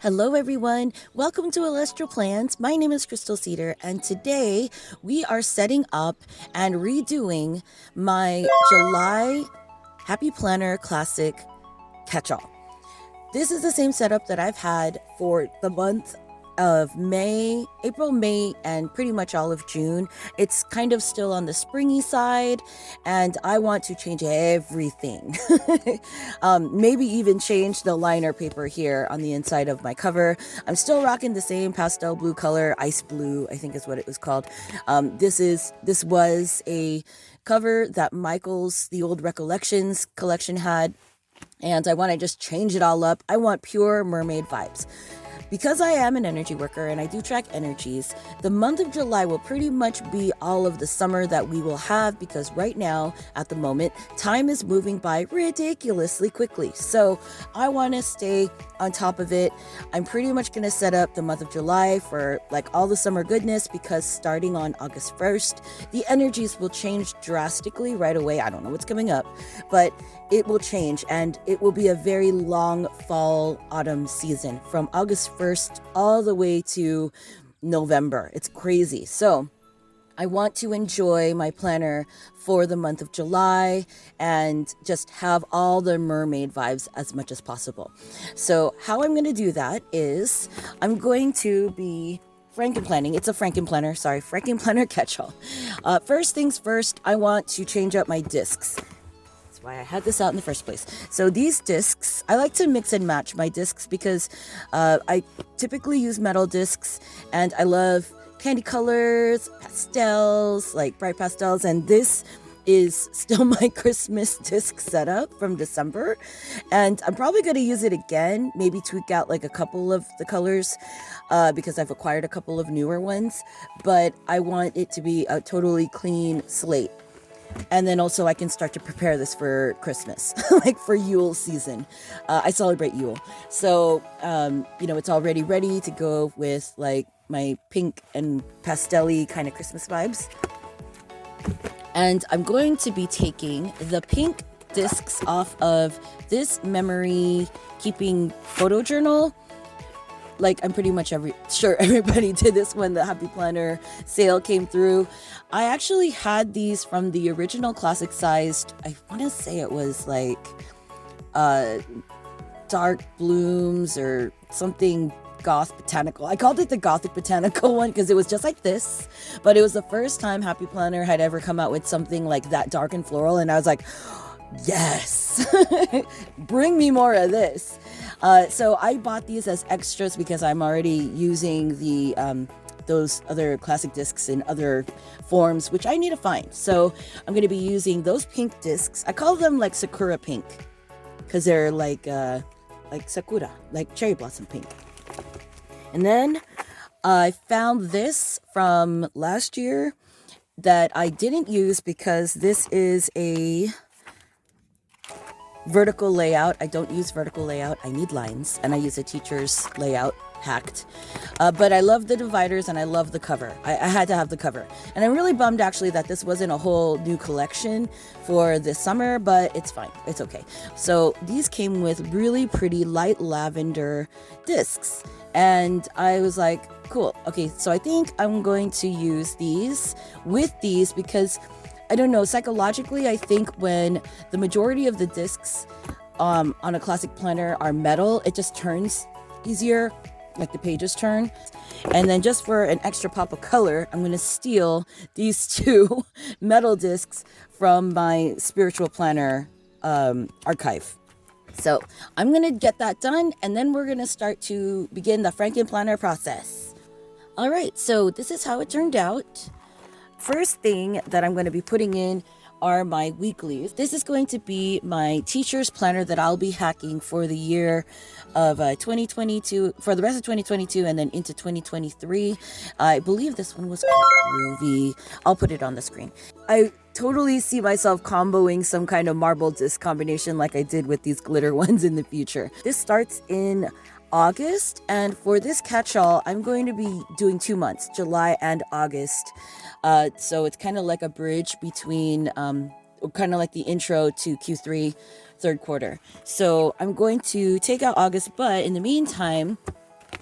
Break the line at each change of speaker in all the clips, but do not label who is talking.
Hello, everyone. Welcome to Celestial Plans. My name is Crystal Cedar, and today we are setting up and redoing my July Happy Planner Classic catch-all. This is the same setup that I've had for the month of May, April, May, and pretty much all of June. It's kind of still on the springy side, and I want to change everything. Maybe even change the liner paper here on the inside of my cover. I'm still rocking the same pastel blue color, ice blue, I think is what it was called. This was a cover that Michael's The Old Recollections collection had, and I want to just change it all up. I want pure mermaid vibes. Because I am an energy worker and I do track energies, the month of July will pretty much be all of the summer that we will have, because right now, at the moment, time is moving by ridiculously quickly. So I want to stay on top of it. I'm pretty much going to set up the month of July for like all the summer goodness, because starting on August 1st, the energies will change drastically right away. I don't know what's coming up, but it will change, and it will be a very long fall autumn season from August 1st all the way to November. It's crazy. So I want to enjoy my planner for the month of July and just have all the mermaid vibes as much as possible. So how I'm going to do that is I'm going to be FrankenPlanning. It's a FrankenPlanner. Sorry, FrankenPlanner catch-all. First things first, I want to change up my discs. Why I had this out in the first place. So these discs, I like to mix and match my discs because I typically use metal discs, and I love candy colors, pastels, like bright pastels, and this is still my Christmas disc setup from December, and I'm probably going to use it again, maybe tweak out like a couple of the colors because I've acquired a couple of newer ones, but I want it to be a totally clean slate. And then also I can start to prepare this for Christmas, like for Yule season. I celebrate Yule. So, it's already ready to go with like my pink and pastel-y kind of Christmas vibes. And I'm going to be taking the pink discs off of this memory keeping photo journal. Like, I'm pretty much sure everybody did this when the Happy Planner sale came through. I actually had these from the original classic sized, I want to say it was like dark blooms or something goth botanical. I called it the gothic botanical one because it was just like this, but it was the first time Happy Planner had ever come out with something like that dark and floral, and I was like, yes, bring me more of this. So I bought these as extras because I'm already using the those other classic discs in other forms, which I need to find. So I'm going to be using those pink discs. I call them like Sakura pink because they're like Sakura, like cherry blossom pink. And then I found this from last year that I didn't use because this is a vertical layout. I don't use vertical layout. I need lines, and I use a teacher's layout, hacked. But I love the dividers, and I love the cover. I had to have the cover. And I'm really bummed, actually, that this wasn't a whole new collection for this summer, but it's fine. It's okay. So these came with really pretty light lavender discs. And I was like, cool. Okay, so I think I'm going to use these with these because I don't know, psychologically, I think when the majority of the discs on a classic planner are metal, it just turns easier, like the pages turn. And then just for an extra pop of color, I'm going to steal these two metal discs from my spiritual planner archive. So I'm going to get that done, and then we're going to start to begin the FrankenPlanner process. All right, so this is how it turned out. First thing that I'm going to be putting in are my weeklies. This is going to be my teacher's planner that I'll be hacking for the year of 2022, for the rest of 2022 and then into 2023. I believe this one was called Groovy. I'll put it on the screen. I totally see myself comboing some kind of marble disc combination like I did with these glitter ones in the future. This starts in August, and for this catch-all, I'm going to be doing 2 months, July and August. So it's kind of like a bridge between, kind of like the intro to Q3, third quarter. So I'm going to take out August, but in the meantime,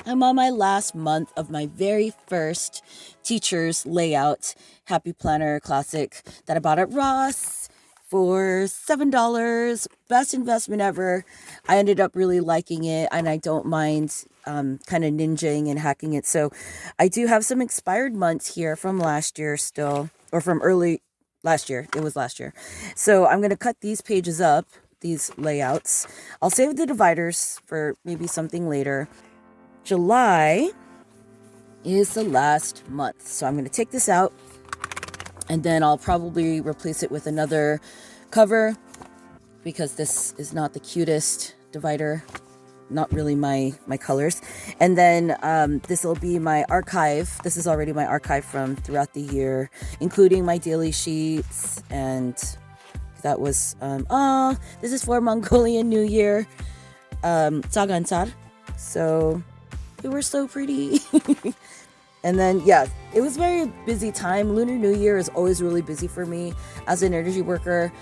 I'm on my last month of my very first teacher's layout Happy Planner Classic that I bought at Ross for $7. Best investment ever. I ended up really liking it, and I don't mind kind of ninjaing and hacking it. So I do have some expired months here from last year still, or from early last year. It was last year. So I'm going to cut these pages up, these layouts. I'll save the dividers for maybe something later. July is the last month. So I'm going to take this out, and then I'll probably replace it with another cover because this is not the cutest divider. Not really my colors. And then this will be my archive. This is already my archive from throughout the year, including my daily sheets. And that was, this is for Mongolian New Year. Tsagantar. So they were so pretty. And then, yeah, it was very busy time. Lunar New Year is always really busy for me as an energy worker.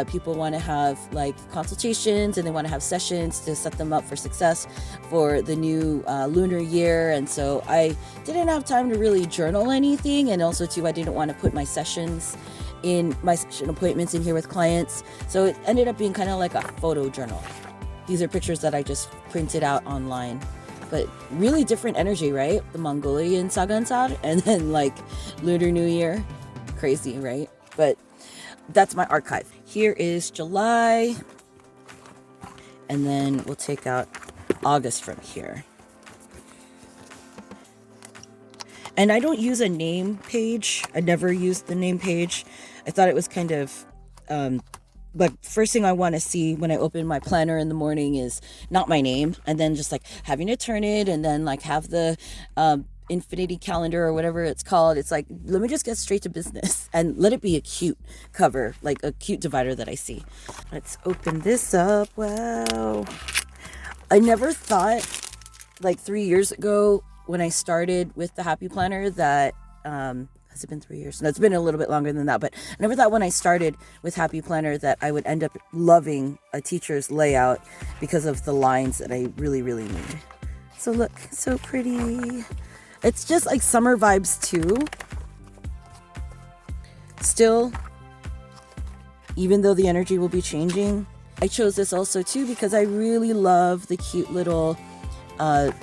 People want to have like consultations, and they want to have sessions to set them up for success for the new lunar year. And so I didn't have time to really journal anything. And also too, I didn't want to put my sessions in my session appointments in here with clients. So it ended up being kind of like a photo journal. These are pictures that I just printed out online. But really different energy, right? The Mongolian Sagansar and then like Lunar New Year. Crazy, right? But that's my archive. Here is July. And then we'll take out August from here. And I don't use a name page. I never used the name page. I thought it was kind of... But first thing I want to see when I open my planner in the morning is not my name, and then just like having to turn it and then like have the infinity calendar or whatever it's called. It's like, let me just get straight to business and let it be a cute cover, like a cute divider that I see. Let's open this up. Wow. I never thought like 3 years ago when I started with the Happy Planner that, has it been 3 years? No, it's been a little bit longer than that. But I never thought when I started with Happy Planner that I would end up loving a teacher's layout because of the lines that I really, really need. So look, so pretty. It's just like summer vibes too. Still, even though the energy will be changing. I chose this also too because I really love the cute little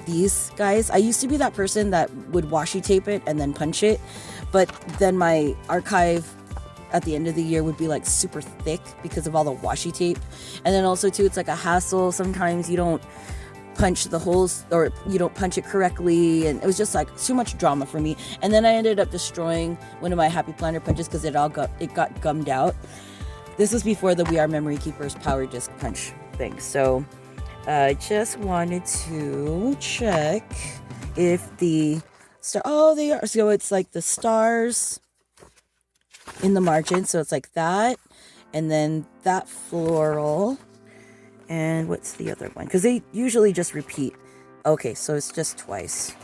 these guys. I used to be that person that would washi tape it and then punch it. But then my archive at the end of the year would be like super thick because of all the washi tape. And then also too, it's like a hassle. Sometimes you don't punch the holes or you don't punch it correctly. And it was just like too much drama for me. And then I ended up destroying one of my Happy Planner punches because it got gummed out. This was before the We Are Memory Keepers power disc punch thing. So I just wanted to check if the oh, they are. So it's like the stars in the margin. So it's like that. And then that floral. And what's the other one? Because they usually just repeat. Okay, so it's just twice.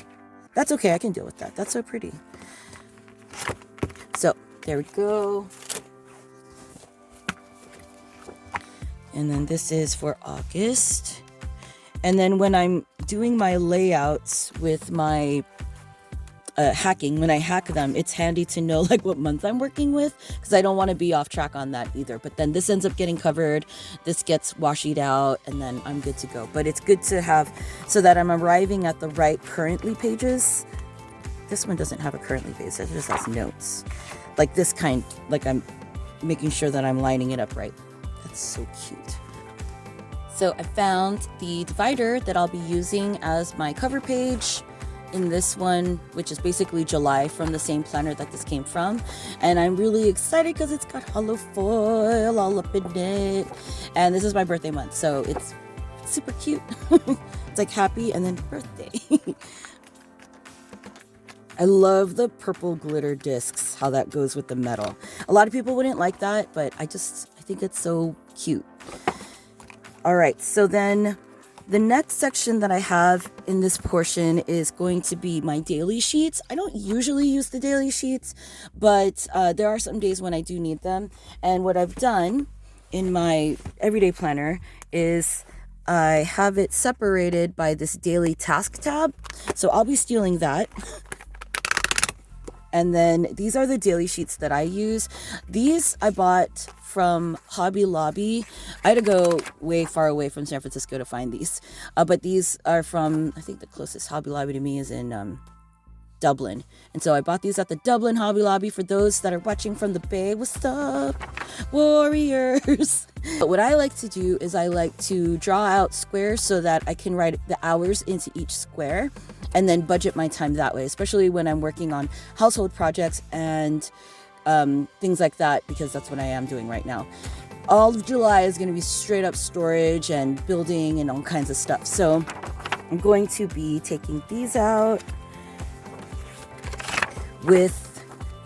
That's okay. I can deal with that. That's so pretty. So there we go. And then this is for August. And then when I'm doing my layouts with my hacking, when I hack them, it's handy to know like what month I'm working with because I don't want to be off track on that either. But then this ends up getting covered, this gets washed out, and then I'm good to go. But it's good to have so that I'm arriving at the right currently pages. This one doesn't have a currently page, it just has notes. Like this kind, like I'm making sure that I'm lining it up right. That's so cute. So I found the divider that I'll be using as my cover page in this one, which is basically July from the same planner that this came from. And I'm really excited because it's got hollow foil all up in it. And this is my birthday month, so it's super cute. It's like happy and then birthday. I love the purple glitter discs, how that goes with the metal. A lot of people wouldn't like that, but I think it's so cute. All right, so then the next section that I have in this portion is going to be my daily sheets. I don't usually use the daily sheets, but there are some days when I do need them. And what I've done in my everyday planner is I have it separated by this daily task tab. So I'll be stealing that. And then these are the daily sheets that I use. These I bought from Hobby Lobby. I had to go way far away from San Francisco to find these. But these are from, I think the closest Hobby Lobby to me is in Dublin. And so I bought these at the Dublin Hobby Lobby. For those that are watching from the Bay, what's up, warriors? But what I like to do is I like to draw out squares so that I can write the hours into each square and then budget my time that way, especially when I'm working on household projects and things like that, because that's what I am doing right now. All of July is going to be straight up storage and building and all kinds of stuff. So I'm going to be taking these out with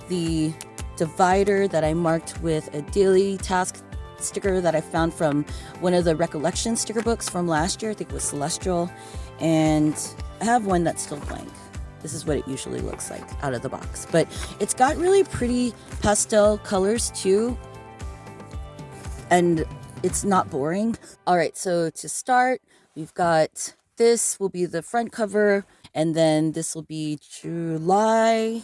the divider that I marked with a daily task sticker that I found from one of the recollection sticker books from last year. I think it was Celestial. And I have one that's still blank. This is what it usually looks like out of the box. But it's got really pretty pastel colors too. And it's not boring. All right, so to start, we've got this will be the front cover. And then this will be July.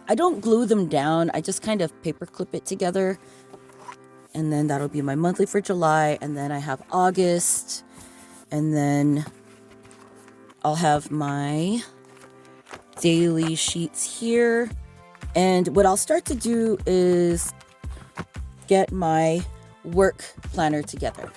I don't glue them down. I just kind of paper clip it together. And then that'll be my monthly for July. And then I have August. And then I'll have my daily sheets here. And what I'll start to do is get my work planner together.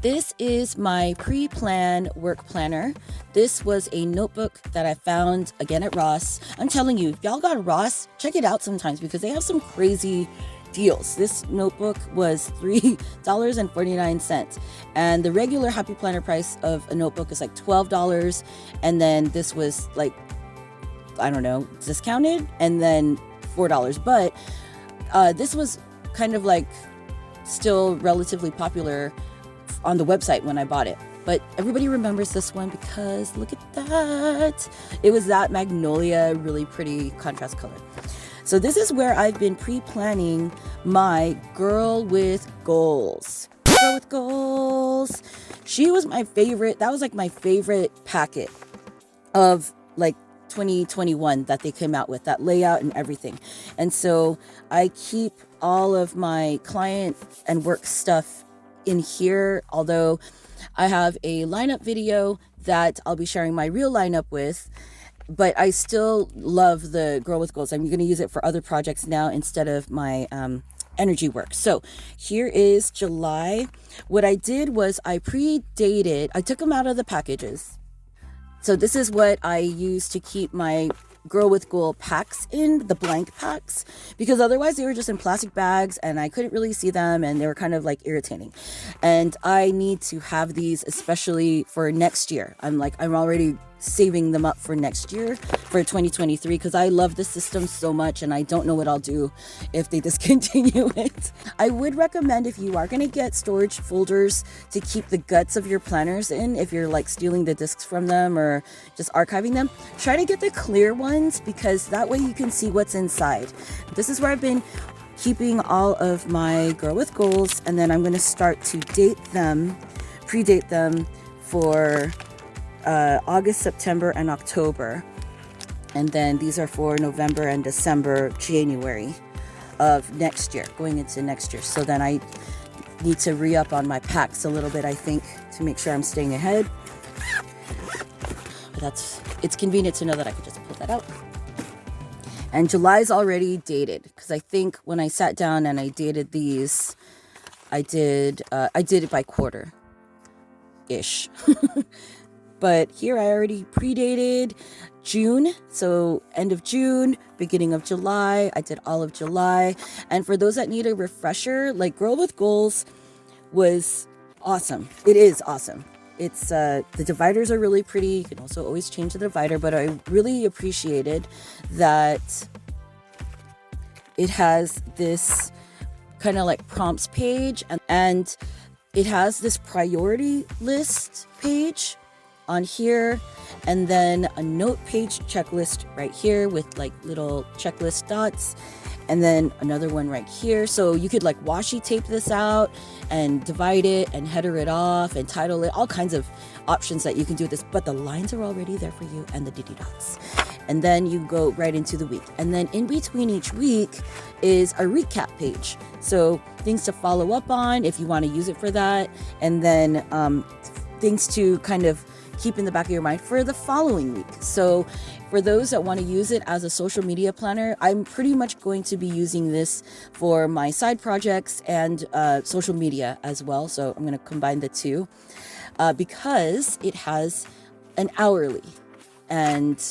This is my pre-plan work planner. This was a notebook that I found again at Ross. I'm telling you, if y'all got a Ross, check it out sometimes because they have some crazy deals. This notebook was $3.49, and the regular Happy Planner price of a notebook is like $12, and then this was like, I don't know, discounted, and then $4. But this was kind of like still relatively popular on the website when I bought it. But everybody remembers this one because look at that. It was that magnolia, really pretty contrast color. So this is where I've been pre-planning my girl with goals. Girl with goals. She was my favorite. That was like my favorite packet of like 2021 that they came out with, that layout and everything. And so I keep all of my client and work stuff in here, although I have a lineup video that I'll be sharing my real lineup with. But I still love the Girl with Goals. I'm going to use it for other projects now instead of my energy work. So here is July. What I did was I pre-dated. I took them out of the packages. So this is what I use to keep my Girl with Goal packs in, the blank packs, because otherwise they were just in plastic bags and I couldn't really see them and they were kind of like irritating. And I need to have these especially for next year. I'm already saving them up for next year, for 2023, because I love the system so much and I don't know what I'll do if they discontinue it. I would recommend, if you are going to get storage folders to keep the guts of your planners in, if you're like stealing the discs from them or just archiving them, try to get the clear ones because that way you can see what's inside. This is where I've been keeping all of my Girl with Goals, and then I'm going to start to predate them for August, September, and October. And then these are for November and December, January of next year, going into next year. So then I need to re-up on my packs a little bit, I think, to make sure I'm staying ahead. But it's convenient to know that I could just pull that out. And July's already dated, because I think when I sat down and I dated these, I did it by quarter-ish. But here I already predated June, so end of June, beginning of July. I did all of July. And for those that need a refresher, like Girl with Goals was awesome. It is awesome. It's the dividers are really pretty. You can also always change the divider, but I really appreciated that it has this kind of like prompts page, and it has this priority list page on here, and then a note page checklist right here with like little checklist dots, and then another one right here. So you could like washi tape this out and divide it and header it off and title it, all kinds of options that you can do with this, but the lines are already there for you and the diddy dots. And then you go right into the week. And then in between each week is a recap page. So things to follow up on if you want to use it for that. And then things to kind of keep in the back of your mind for the following week. So for those that want to use it as a social media planner, I'm pretty much going to be using this for my side projects and social media as well. So I'm going to combine the two because it has an hourly. And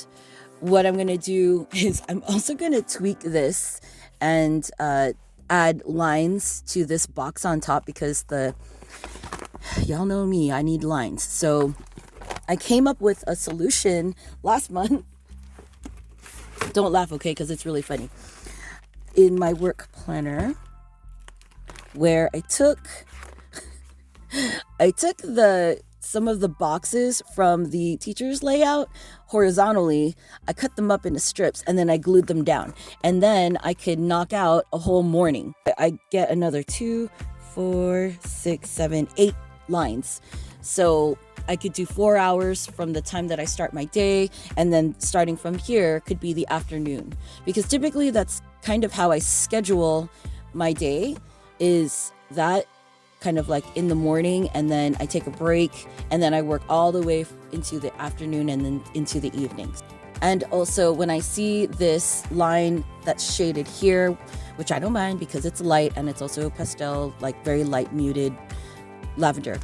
what I'm going to do is I'm also going to tweak this and add lines to this box on top because y'all know me, I need lines. So I came up with a solution last month. Don't laugh, okay? Because it's really funny. In my work planner, where I took some of the boxes from the teacher's layout horizontally. I cut them up into strips and then I glued them down. And then I could knock out a whole morning. I get another 2, 4, 6, 7, 8 lines. So I could do 4 hours from the time that I start my day, and then starting from here could be the afternoon. Because typically that's kind of how I schedule my day, is that kind of like in the morning, and then I take a break, and then I work all the way into the afternoon and then into the evenings. And also when I see this line that's shaded here, which I don't mind because it's light and it's also pastel, like very light muted lavender,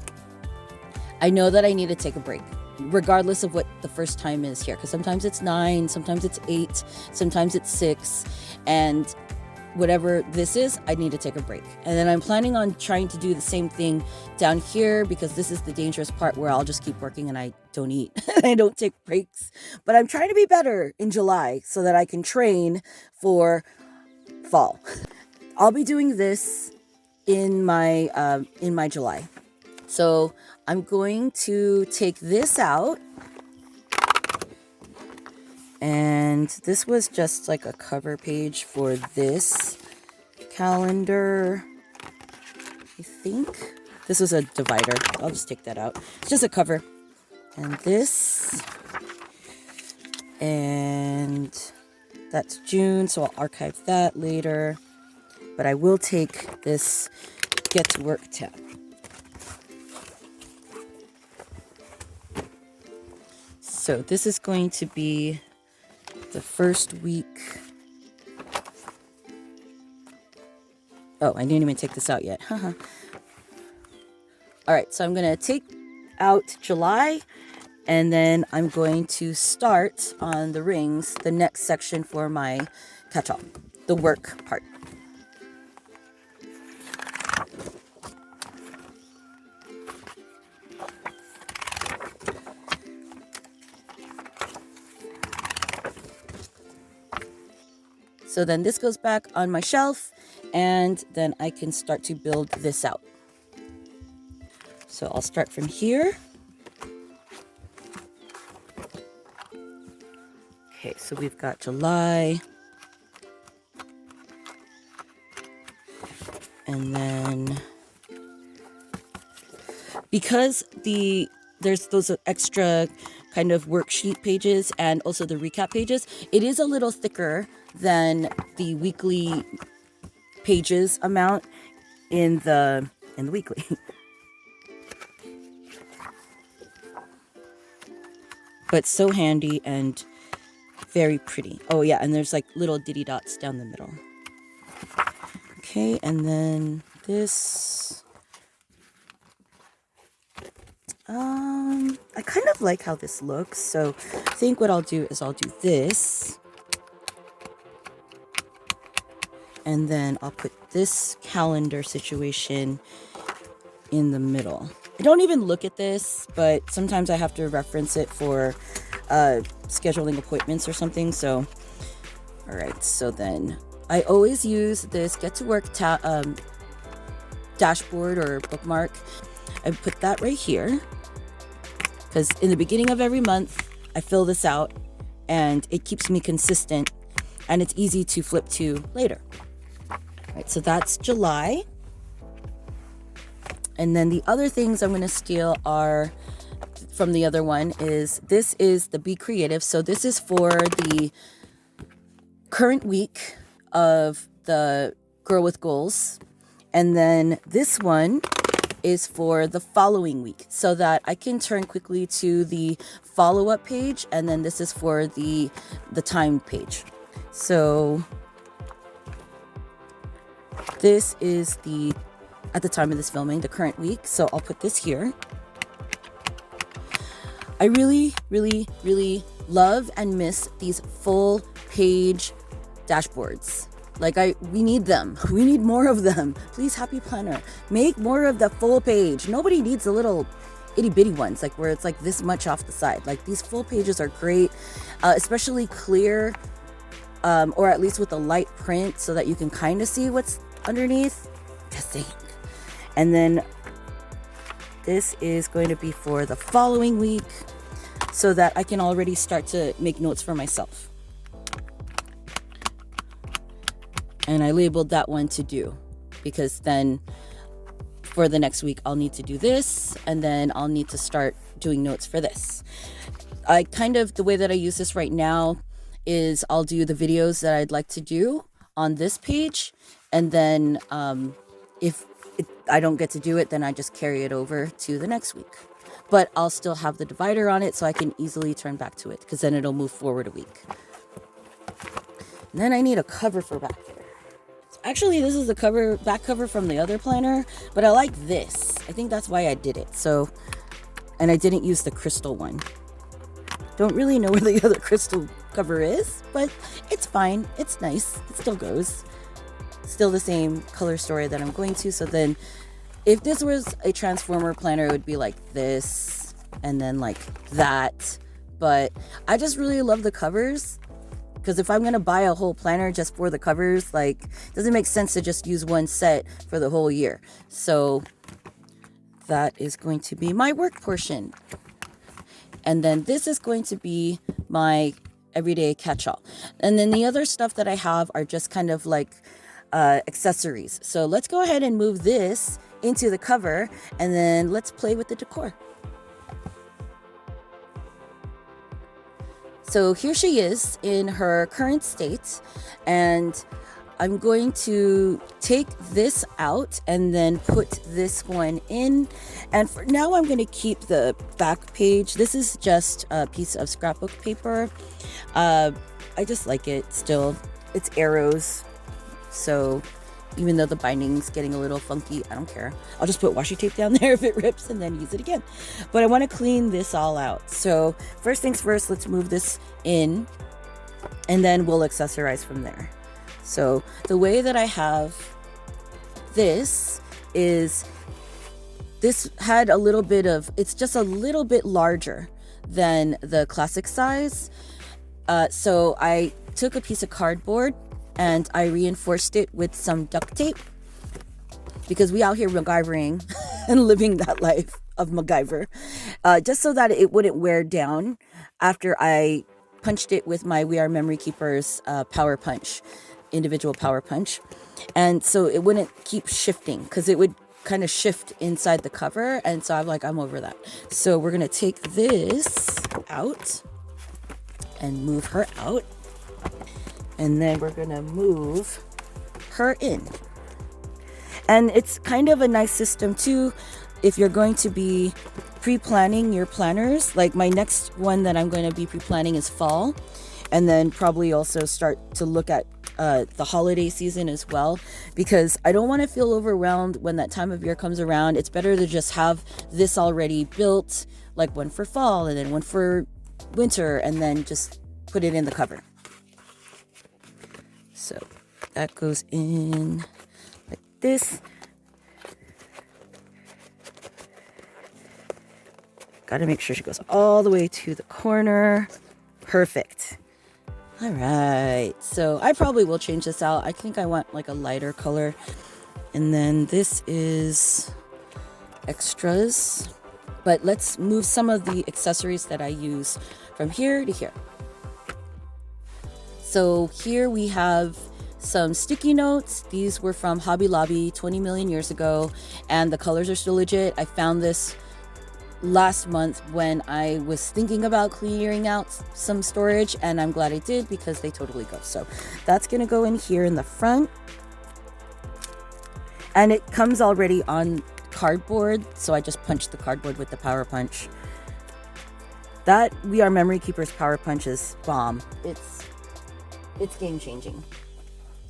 I know that I need to take a break, regardless of what the first time is here, because sometimes it's 9, sometimes it's 8, sometimes it's 6, and whatever this is, I need to take a break. And then I'm planning on trying to do the same thing down here, because this is the dangerous part where I'll just keep working and I don't eat. I don't take breaks. But I'm trying to be better in July so that I can train for fall. I'll be doing this in my July. So I'm going to take this out. And this was just like a cover page for this calendar. I think this was a divider. I'll just take that out. It's just a cover. And this. And that's June, so I'll archive that later. But I will take this Get to Work tab. So this is going to be the first week. Oh, I didn't even take this out yet. All right, so I'm going to take out July, and then I'm going to start on the rings, the next section for my catch-all, the work part. So then this goes back on my shelf, and then I can start to build this out. So I'll start from here. Okay, so we've got July. And then because there's those extra kind of worksheet pages and also the recap pages, it is a little thicker than the weekly pages amount in the weekly. But so handy and very pretty. Oh yeah, and there's like little diddy dots down the middle. Okay, and then this. I kind of like how this looks, so I think what I'll do is I'll do this. And then I'll put this calendar situation in the middle. I don't even look at this, but sometimes I have to reference it for scheduling appointments or something. So, all right. So then I always use this Get to Work dashboard or bookmark. I put that right here because in the beginning of every month, I fill this out and it keeps me consistent and it's easy to flip to later. All right, so that's July. And then the other things I'm going to steal are from the other one is this is the Be Creative. So this is for the current week of the Girl with Goals. And then this one is for the following week so that I can turn quickly to the follow-up page. And then this is for the time page. So this is at the time of this filming, the current week. So I'll put this here. I really, really, really love and miss these full page dashboards. Like we need them. We need more of them. Please, Happy Planner, make more of the full page. Nobody needs the little itty bitty ones, like where it's like this much off the side. Like these full pages are great, especially clear, or at least with a light print so that you can kind of see what's underneath. Just saying. And then this is going to be for the following week so that I can already start to make notes for myself. And I labeled that one to do because then for the next week, I'll need to do this and then I'll need to start doing notes for this. The way that I use this right now is I'll do the videos that I'd like to do on this page. And then if I don't get to do it, then I just carry it over to the next week. But I'll still have the divider on it so I can easily turn back to it because then it'll move forward a week. And then I need a cover for back there. Actually, this is the back cover from the other planner, but I like this. I think that's why I did it. So, and I didn't use the crystal one. Don't really know where the other crystal cover is, but it's fine. It's nice. It still goes. Still the same color story that I'm going to. So then if this was a Transformer planner, it would be like this and then like that. But I just really love the covers. Because if I'm going to buy a whole planner just for the covers, like, it doesn't make sense to just use one set for the whole year. So that is going to be my work portion. And then this is going to be my everyday catch-all. And then the other stuff that I have are just kind of like accessories. So let's go ahead and move this into the cover and then let's play with the decor. So here she is in her current state, and I'm going to take this out and then put this one in. And for now, I'm going to keep the back page. This is just a piece of scrapbook paper. I just like it still. It's arrows. So even though the binding's getting a little funky, I don't care. I'll just put washi tape down there if it rips and then use it again. But I want to clean this all out. So first things first, let's move this in and then we'll accessorize from there. So the way that I have this is, this had a little bit of, it's just a little bit larger than the classic size. So I took a piece of cardboard and I reinforced it with some duct tape because we out here MacGyvering and living that life of MacGyver, just so that it wouldn't wear down after I punched it with my We Are Memory Keepers power punch, individual power punch. And so it wouldn't keep shifting because it would kind of shift inside the cover. And so I'm over that. So we're going to take this out and move her out. And then we're going to move her in. And it's kind of a nice system too if you're going to be pre-planning your planners. Like my next one that I'm going to be pre-planning is fall. And then probably also start to look at the holiday season as well. Because I don't want to feel overwhelmed when that time of year comes around. It's better to just have this already built, like one for fall and then one for winter, and then just put it in the cover. So that goes in like this. Got to make sure she goes all the way to the corner. Perfect. All right. So I probably will change this out. I think I want like a lighter color. And then this is extras. But let's move some of the accessories that I use from here to here. So here we have some sticky notes. These were from Hobby Lobby 20 million years ago, and the colors are still legit. I found this last month when I was thinking about clearing out some storage, and I'm glad I did because they totally go. So that's gonna go in here in the front, and it comes already on cardboard, so I just punched the cardboard with the power punch. That We Are Memory Keepers power punch is bomb. It's game changing.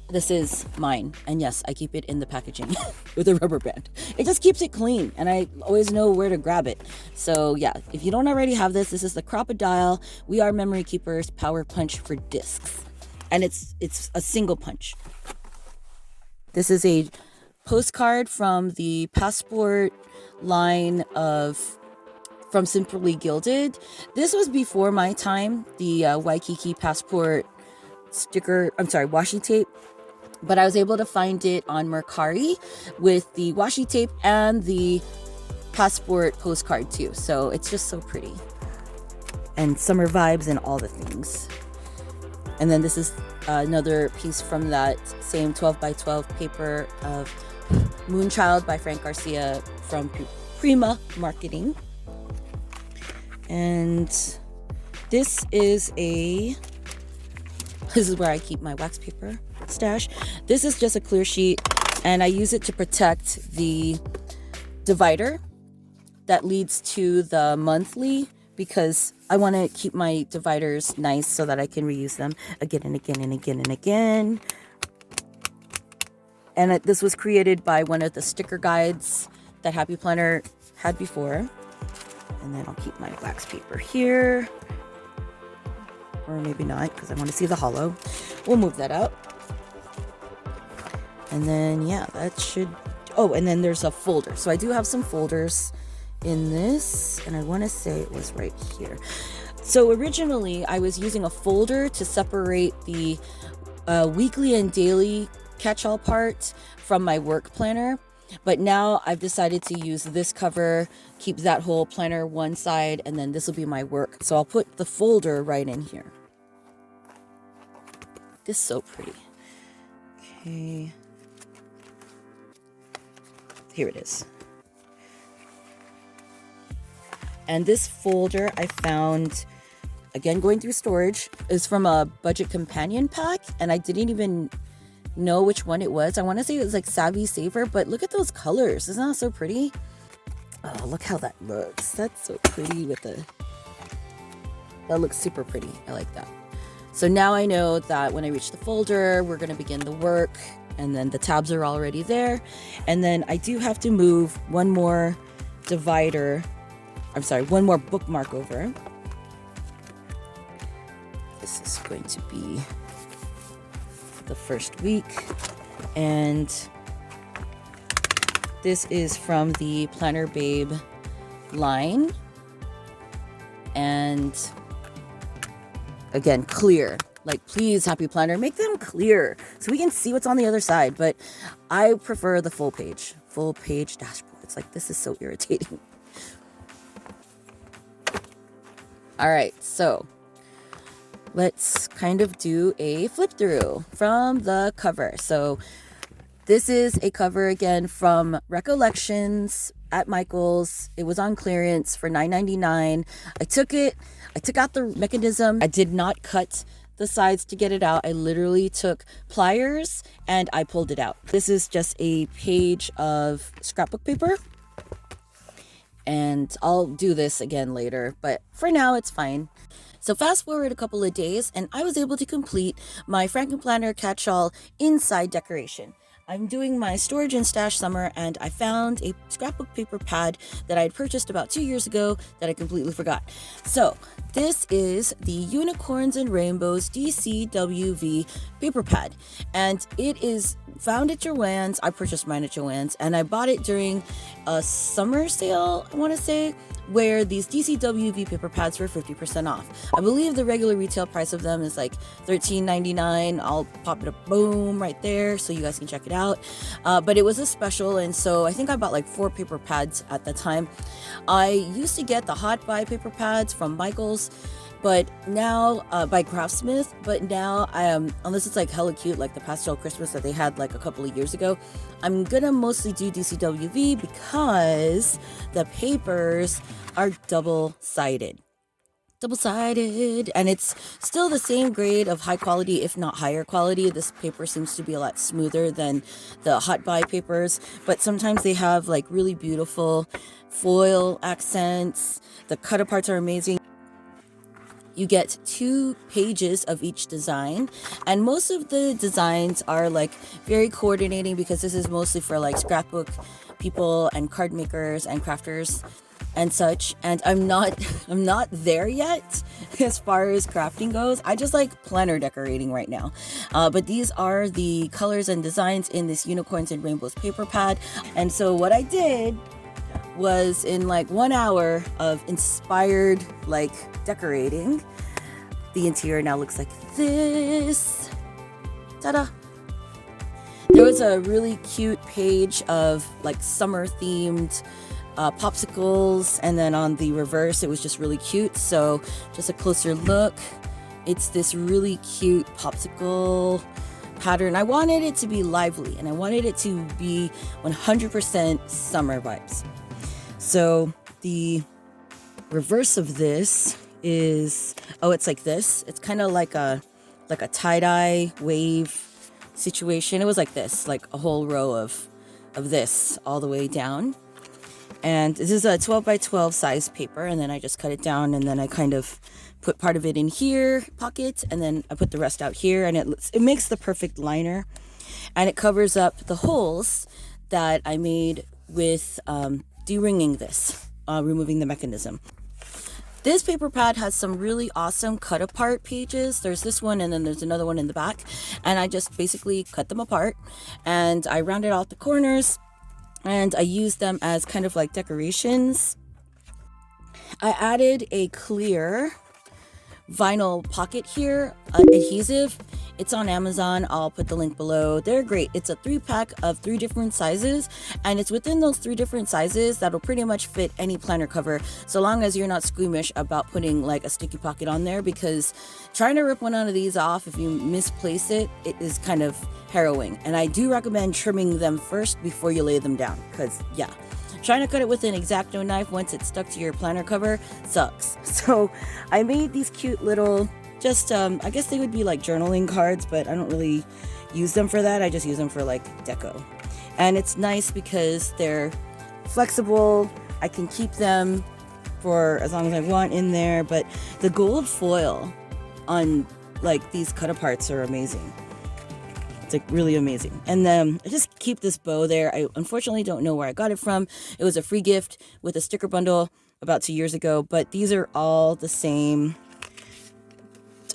This is mine, and yes, I keep it in the packaging with a rubber band. It just keeps it clean, and I always know where to grab it. So yeah, if you don't already have this is the Crocodile We Are Memory Keepers power punch for discs, and it's a single punch. This is a postcard from the Passport line from Simply Gilded. This was before my time, the Waikiki Passport washi tape, but I was able to find it on Mercari with the washi tape and the Passport postcard too. So it's just so pretty, and summer vibes and all the things. And then this is another piece from that same 12 by 12 paper of Moonchild by Frank Garcia from Prima Marketing. And this is where I keep my wax paper stash. This is just a clear sheet, and I use it to protect the divider that leads to the monthly, because I want to keep my dividers nice so that I can reuse them again and again and again and again. And this was created by one of the sticker guides that Happy Planner had before. And then I'll keep my wax paper here. Or maybe not, because I want to see the hollow. We'll move that out. And then, yeah, that should... Oh, and then there's a folder. So I do have some folders in this, and I want to say it was right here. So originally, I was using a folder to separate the weekly and daily catch-all part from my work planner. But now I've decided to use this cover, keep that whole planner one side, and then this will be my work. So I'll put the folder right in here. This is so pretty. Okay. Here it is. And this folder I found, again, going through storage, is from a budget companion pack, and I didn't even know which one it was. I want to say it was like Savvy Saver, but look at those colors. Isn't that so pretty? Oh, look how that looks. That's so pretty that looks super pretty. I like that. So now I know that when I reach the folder, we're going to begin the work, and then the tabs are already there. And then I do have to move one more one more bookmark over. This is going to be the first week, and this is from the Planner Babe line, and again, clear. Like, please, Happy Planner, make them clear so we can see what's on the other side. But I prefer the full page dashboard. It's like, this is so irritating. All right, so let's kind of do a flip through from the cover. So this is a cover again from Recollections at Michael's. It was on clearance for $9.99. I took out the mechanism. I did not cut the sides to get it out. I literally took pliers and I pulled it out. This is just a page of scrapbook paper, and I'll do this again later, but for now it's fine. So fast forward a couple of days, and I was able to complete my FrankenPlanner catch-all inside decoration. I'm doing my storage and stash summer, and I found a scrapbook paper pad that I had purchased about 2 years ago that I completely forgot. So this is the Unicorns and Rainbows DCWV paper pad, and it is found at Joann's. I purchased mine at Joann's, and I bought it during a summer sale, I want to say, where these DCWV paper pads were 50% off. I believe the regular retail price of them is like $13.99. I'll pop it up, boom, right there, so you guys can check it out. But it was a special, and so I think I bought like 4 paper pads at the time. I used to get the hot buy paper pads from Michael's, but now by Craftsmith, but now unless it's like hella cute, like the pastel Christmas that they had like a couple of years ago, I'm gonna mostly do DCWV because the papers are double-sided, and it's still the same grade of high quality, if not higher quality. This paper seems to be a lot smoother than the hot buy papers, but sometimes they have like really beautiful foil accents. The cut aparts are amazing. You get 2 pages of each design, and most of the designs are like very coordinating because this is mostly for like scrapbook people and card makers and crafters and such. And I'm not there yet as far as crafting goes. I just like planner decorating right now. But these are the colors and designs in this Unicorns and Rainbows paper pad. And so what I did was, in like 1 hour of inspired like decorating, the interior now looks like this. Ta-da! There was a really cute page of like summer themed popsicles, and then on the reverse it was just really cute. So just a closer look, it's this really cute popsicle pattern. I wanted it to be lively, and I wanted it to be 100% summer vibes. So the reverse of this is, it's like this. It's kind of like a tie-dye wave situation. It was like this, like a whole row of this all the way down. And this is a 12 by 12 size paper, and then I just cut it down, and then I kind of put part of it in here, pocket, and then I put the rest out here, and it makes the perfect liner, and it covers up the holes that I made with de-ringing this, removing the mechanism. This paper pad has some really awesome cut apart pages. There's this one, and then there's another one in the back, and I just basically cut them apart, and I rounded out the corners, and I used them as kind of like decorations. I added a clear vinyl pocket here, adhesive. It's on Amazon. I'll put the link below. They're great. It's a 3-pack of 3 different sizes, and it's within those 3 different sizes that'll pretty much fit any planner cover, so long as you're not squeamish about putting like a sticky pocket on there, because trying to rip one out of these off if you misplace it, it is kind of harrowing. And I do recommend trimming them first before you lay them down, because yeah, trying to cut it with an X-Acto knife once it's stuck to your planner cover sucks. So I made these cute little, just I guess they would be like journaling cards, but I don't really use them for that. I just use them for like deco. And it's nice because they're flexible. I can keep them for as long as I want in there, but the gold foil on like these cut aparts are amazing. It's like really amazing. And then I just keep this bow there. I unfortunately don't know where I got it from. It was a free gift with a sticker bundle about 2 years ago, but these are all the same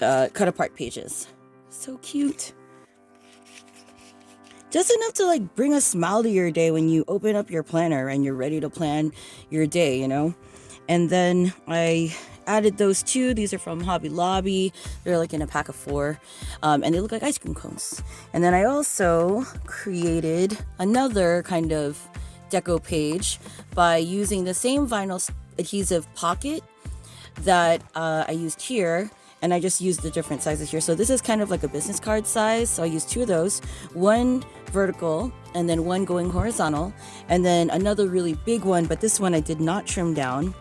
cut apart pages. So cute. Just enough to like bring a smile to your day when you open up your planner and you're ready to plan your day, you know? And then I added those 2. These are from Hobby Lobby. They're like in a pack of 4, and they look like ice cream cones. And then I also created another kind of deco page by using the same vinyl adhesive pocket that I used here, and I just used the different sizes here. So this is kind of like a business card size, so I used 2 of those, one vertical and then one going horizontal, and then another really big one, but this one I did not trim down,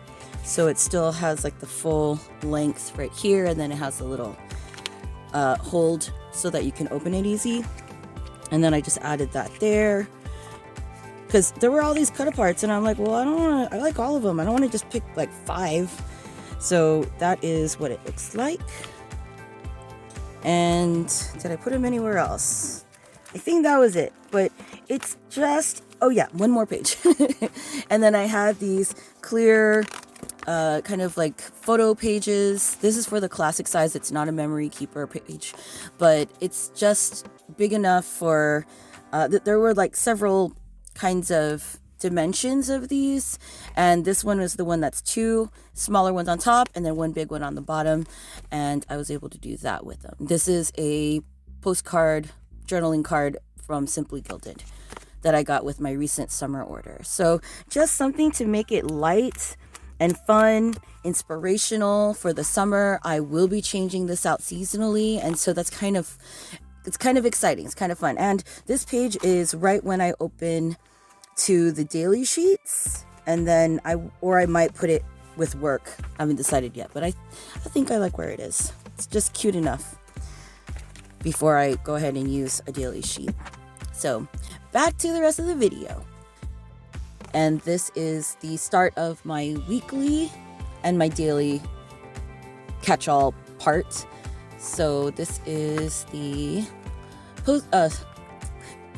so it still has like the full length right here, and then it has a little hold so that you can open it easy. And then I just added that there because there were all these cut aparts, and I'm like, well, I like all of them. I don't want to just pick like 5. So that is what it looks like. And did I put them anywhere else? I think that was it, but it's just, oh yeah, one more page. And then I have these clear kind of like photo pages. This is for the classic size. It's not a memory keeper page, but it's just big enough for There were like several kinds of dimensions of these, and this one was the one that's 2 smaller ones on top and then 1 big one on the bottom, and I was able to do that with them. This is a postcard journaling card from Simply Gilded that I got with my recent summer order. So just something to make it light and fun, inspirational for the summer. I will be changing this out seasonally, and so it's kind of exciting. It's kind of fun. And this page is right when I open to the daily sheets, and then I might put it with work. I haven't decided yet, but I think I like where it is. It's just cute enough before I go ahead and use a daily sheet. So back to the rest of the video. And this is the start of my weekly and my daily catch-all part. So this is the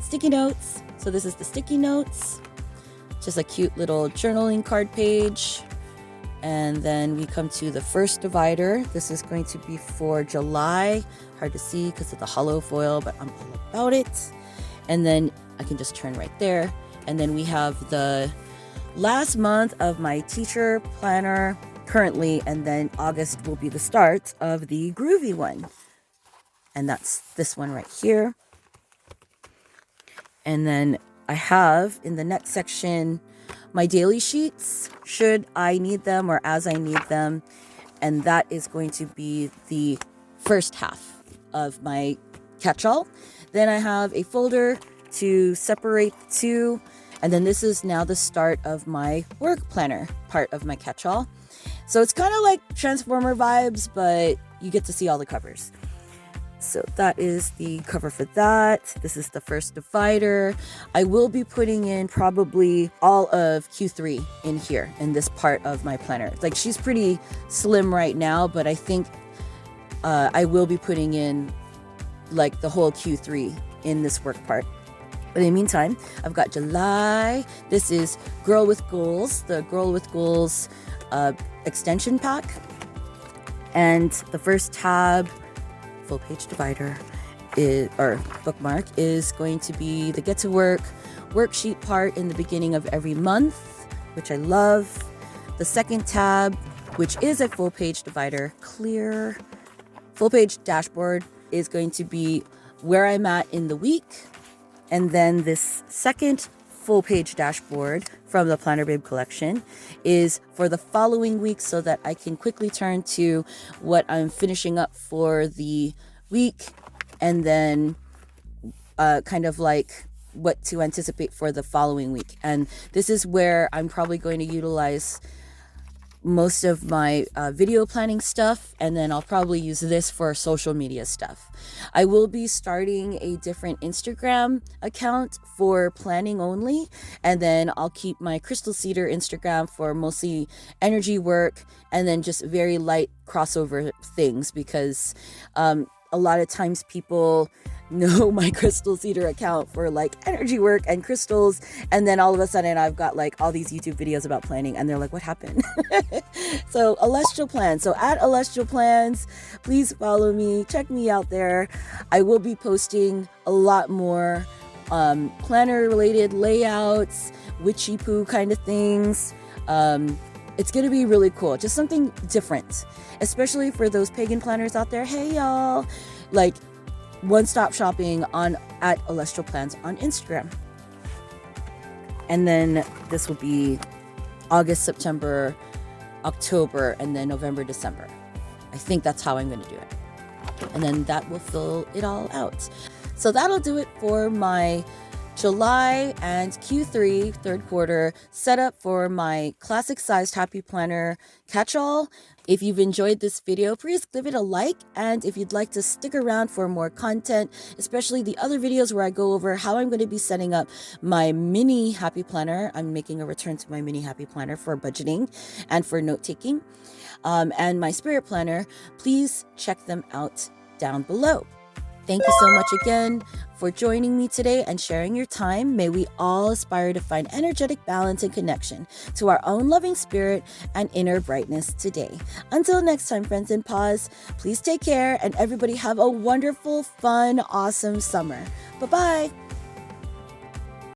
sticky notes. So this is the sticky notes, just a cute little journaling card page. And then we come to the first divider. This is going to be for July. Hard to see because of the hollow foil, but I'm all about it. And then I can just turn right there. And then we have the last month of my teacher planner currently, and then August will be the start of the Groovy one. And that's this one right here. And then I have in the next section my daily sheets, should I need them or as I need them. And that is going to be the first half of my catch-all. Then I have a folder to separate the two. And then this is now the start of my work planner part of my catch-all. So it's kind of like Transformer vibes, but you get to see all the covers. So that is the cover for that. This is the first divider. I will be putting in probably all of Q3 in here in this part of my planner. Like, she's pretty slim right now, but I think I will be putting in like the whole Q3 in this work part. But in the meantime, I've got July. This is Girl with Goals, the Girl with Goals extension pack. And the first tab, full page divider, or bookmark, is going to be the Get to Work worksheet part in the beginning of every month, which I love. The second tab, which is a full page divider, clear, full page dashboard, is going to be where I'm at in the week. And then this second full page dashboard from the Planner Babe collection is for the following week, so that I can quickly turn to what I'm finishing up for the week, and then kind of like what to anticipate for the following week. And this is where I'm probably going to utilize most of my video planning stuff, and then I'll probably use this for social media stuff. I will be starting a different Instagram account for planning only, and then I'll keep my Crystal Cedar Instagram for mostly energy work, and then just very light crossover things, because a lot of times people know my Crystal Cedar account for like energy work and crystals, and then all of a sudden I've got like all these YouTube videos about planning, and they're like, what happened? So Celestial Plans. So at Celestial Plans, please follow me, check me out there. I will be posting a lot more planner related layouts, witchy poo kind of things. It's gonna be really cool, just something different, especially for those pagan planners out there. Hey y'all, like, one-stop shopping at Celestial Plans on Instagram. And then this will be August, September, October, and then November, December. I think that's how I'm going to do it. And then that will fill it all out. So that'll do it for my July and Q3 third quarter setup for my classic sized Happy Planner catch-all. If you've enjoyed this video, please give it a like, and if you'd like to stick around for more content, especially the other videos where I go over how I'm going to be setting up my mini Happy Planner. I'm making a return to my mini Happy Planner for budgeting and for note-taking, and my Spirit Planner. Please check them out down below. Thank you so much again for joining me today and sharing your time. May we all aspire to find energetic balance and connection to our own loving spirit and inner brightness today. Until next time, friends in pause, please take care, and everybody have a wonderful, fun, awesome summer. Bye-bye.